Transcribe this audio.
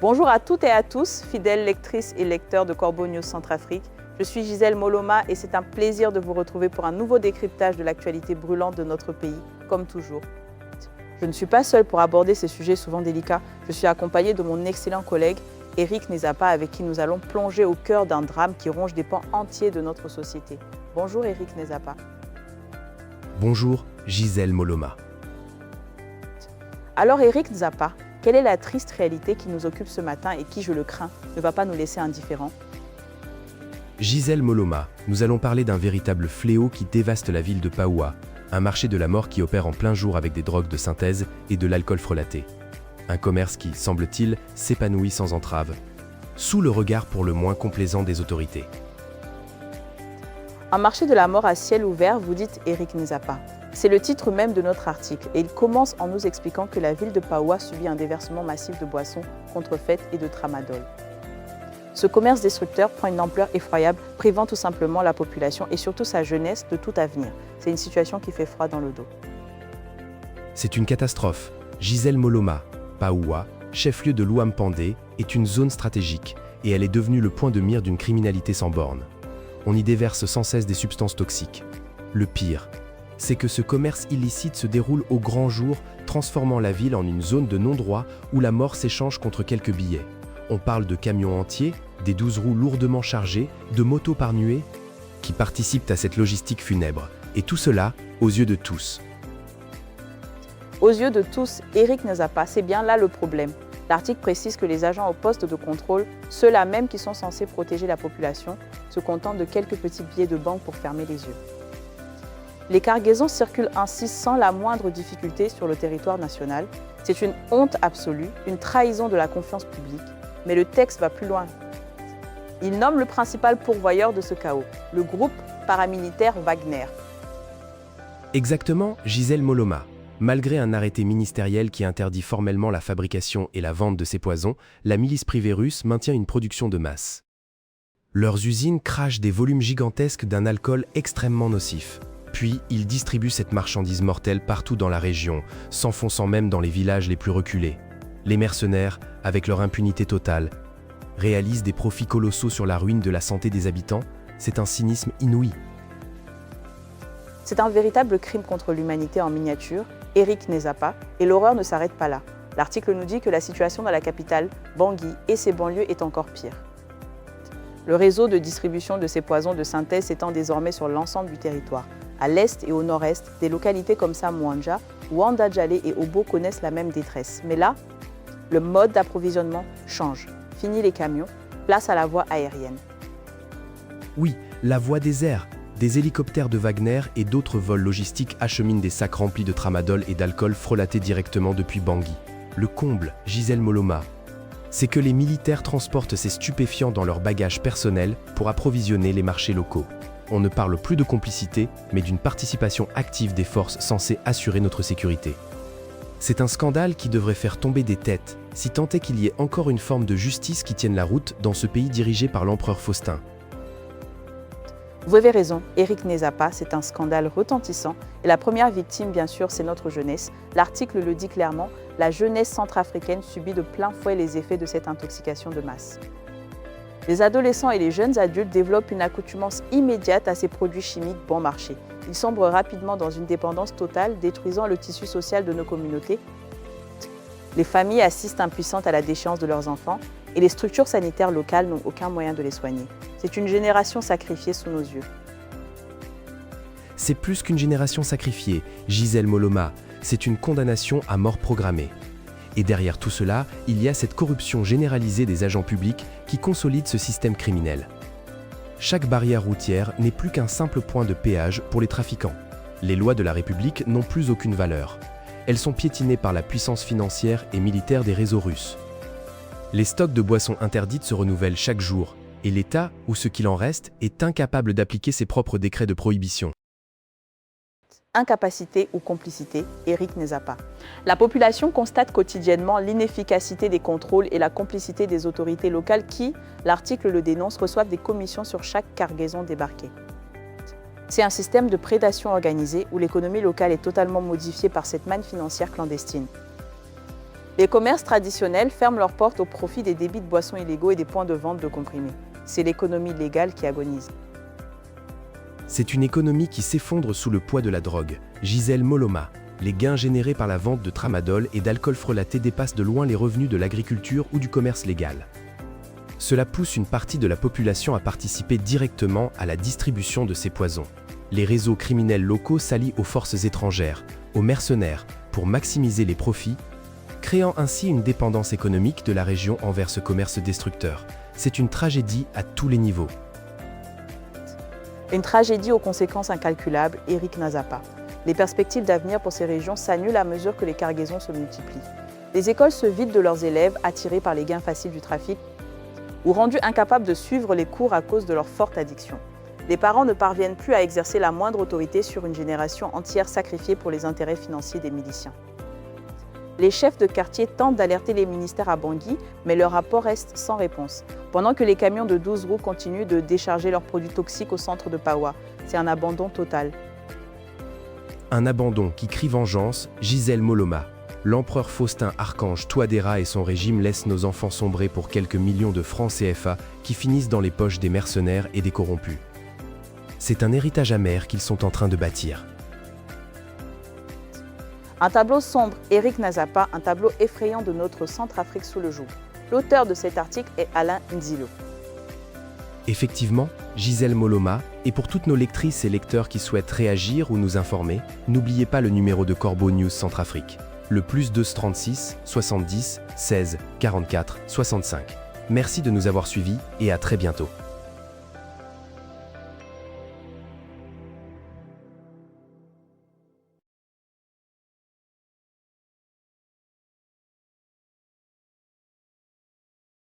Bonjour à toutes et à tous, fidèles lectrices et lecteurs de Corbeau News Centrafrique. Je suis Gisèle Moloma et c'est un plaisir de vous retrouver pour un nouveau décryptage de l'actualité brûlante de notre pays, comme toujours. Je ne suis pas seule pour aborder ces sujets souvent délicats. Je suis accompagnée de mon excellent collègue Eric Nezapa, avec qui nous allons plonger au cœur d'un drame qui ronge des pans entiers de notre société. Bonjour Eric Nezapa. Bonjour Gisèle Moloma. Alors Eric Nezapa, quelle est la triste réalité qui nous occupe ce matin et qui, je le crains, ne va pas nous laisser indifférents? Gisèle Moloma, nous allons parler d'un véritable fléau qui dévaste la ville de Paoua, un marché de la mort qui opère en plein jour avec des drogues de synthèse et de l'alcool frelaté. Un commerce qui, semble-t-il, s'épanouit sans entrave, sous le regard pour le moins complaisant des autorités. Un marché de la mort à ciel ouvert, vous dites Eric Nezapa. C'est le titre même de notre article et il commence en nous expliquant que la ville de Paoua subit un déversement massif de boissons contrefaites et de tramadol. Ce commerce destructeur prend une ampleur effroyable, privant tout simplement la population et surtout sa jeunesse de tout avenir. C'est une situation qui fait froid dans le dos. C'est une catastrophe. Gisèle Moloma, Paoua, chef-lieu de l'Ouampandé, est une zone stratégique et elle est devenue le point de mire d'une criminalité sans bornes. On y déverse sans cesse des substances toxiques. Le pire, c'est que ce commerce illicite se déroule au grand jour, transformant la ville en une zone de non-droit où la mort s'échange contre quelques billets. On parle de camions entiers, des 12 roues lourdement chargées, de motos par nuée, qui participent à cette logistique funèbre. Et tout cela, aux yeux de tous. Aux yeux de tous, Eric Nezapa, c'est bien là le problème. L'article précise que les agents au poste de contrôle, ceux-là même qui sont censés protéger la population, se contentent de quelques petits billets de banque pour fermer les yeux. Les cargaisons circulent ainsi sans la moindre difficulté sur le territoire national. C'est une honte absolue, une trahison de la confiance publique. Mais le texte va plus loin. Il nomme le principal pourvoyeur de ce chaos, le groupe paramilitaire Wagner. Exactement, Gisèle Moloma. Malgré un arrêté ministériel qui interdit formellement la fabrication et la vente de ces poisons, la milice privée russe maintient une production de masse. Leurs usines crachent des volumes gigantesques d'un alcool extrêmement nocif. Puis, ils distribuent cette marchandise mortelle partout dans la région, s'enfonçant même dans les villages les plus reculés. Les mercenaires, avec leur impunité totale, réalisent des profits colossaux sur la ruine de la santé des habitants. C'est un cynisme inouï. C'est un véritable crime contre l'humanité en miniature, Eric Nezapa, et l'horreur ne s'arrête pas là. L'article nous dit que la situation dans la capitale, Bangui, et ses banlieues est encore pire. Le réseau de distribution de ces poisons de synthèse s'étend désormais sur l'ensemble du territoire. À l'est et au nord-est, des localités comme Samouanja, Wanda Djalé et Obo connaissent la même détresse. Mais là, le mode d'approvisionnement change. Fini les camions, place à la voie aérienne. Oui, la voie des airs. Des hélicoptères de Wagner et d'autres vols logistiques acheminent des sacs remplis de tramadol et d'alcool frelatés directement depuis Bangui. Le comble, Gisèle Moloma, c'est que les militaires transportent ces stupéfiants dans leurs bagages personnels pour approvisionner les marchés locaux. On ne parle plus de complicité, mais d'une participation active des forces censées assurer notre sécurité. C'est un scandale qui devrait faire tomber des têtes, si tant est qu'il y ait encore une forme de justice qui tienne la route dans ce pays dirigé par l'empereur Faustin. Vous avez raison, Eric Nezapa, c'est un scandale retentissant et la première victime, bien sûr, c'est notre jeunesse. L'article le dit clairement, la jeunesse centrafricaine subit de plein fouet les effets de cette intoxication de masse. Les adolescents et les jeunes adultes développent une accoutumance immédiate à ces produits chimiques bon marché. Ils sombrent rapidement dans une dépendance totale, détruisant le tissu social de nos communautés. Les familles assistent impuissantes à la déchéance de leurs enfants et les structures sanitaires locales n'ont aucun moyen de les soigner. C'est une génération sacrifiée sous nos yeux. C'est plus qu'une génération sacrifiée, Gisèle Moloma, c'est une condamnation à mort programmée. Et derrière tout cela, il y a cette corruption généralisée des agents publics qui consolide ce système criminel. Chaque barrière routière n'est plus qu'un simple point de péage pour les trafiquants. Les lois de la République n'ont plus aucune valeur. Elles sont piétinées par la puissance financière et militaire des réseaux russes. Les stocks de boissons interdites se renouvellent chaque jour, et l'État, ou ce qu'il en reste, est incapable d'appliquer ses propres décrets de prohibition. Incapacité ou complicité, Eric Nezapa. La population constate quotidiennement l'inefficacité des contrôles et la complicité des autorités locales qui, l'article le dénonce, reçoivent des commissions sur chaque cargaison débarquée. C'est un système de prédation organisée où l'économie locale est totalement modifiée par cette manne financière clandestine. Les commerces traditionnels ferment leurs portes au profit des débits de boissons illégaux et des points de vente de comprimés. C'est l'économie légale qui agonise. C'est une économie qui s'effondre sous le poids de la drogue. Gisèle Moloma. Les gains générés par la vente de tramadol et d'alcool frelaté dépassent de loin les revenus de l'agriculture ou du commerce légal. Cela pousse une partie de la population à participer directement à la distribution de ces poisons. Les réseaux criminels locaux s'allient aux forces étrangères, aux mercenaires, pour maximiser les profits, créant ainsi une dépendance économique de la région envers ce commerce destructeur. C'est une tragédie à tous les niveaux. Une tragédie aux conséquences incalculables, Eric Nezapa. Les perspectives d'avenir pour ces régions s'annulent à mesure que les cargaisons se multiplient. Les écoles se vident de leurs élèves attirés par les gains faciles du trafic ou rendus incapables de suivre les cours à cause de leur forte addiction. Les parents ne parviennent plus à exercer la moindre autorité sur une génération entière sacrifiée pour les intérêts financiers des miliciens. Les chefs de quartier tentent d'alerter les ministères à Bangui, mais leur rapport reste sans réponse. Pendant que les camions de 12 roues continuent de décharger leurs produits toxiques au centre de Pawa, c'est un abandon total. Un abandon qui crie vengeance, Gisèle Moloma. L'empereur Faustin Archange Touadéra et son régime laissent nos enfants sombrer pour quelques millions de francs CFA qui finissent dans les poches des mercenaires et des corrompus. C'est un héritage amer qu'ils sont en train de bâtir. Un tableau sombre, Eric Nezapa, un tableau effrayant de notre Centrafrique sous le joug. L'auteur de cet article est Alain Nzilo. Effectivement, Gisèle Moloma, et pour toutes nos lectrices et lecteurs qui souhaitent réagir ou nous informer, n'oubliez pas le numéro de Corbeau News Centrafrique, le +236 70 16 44 65. Merci de nous avoir suivis et à très bientôt.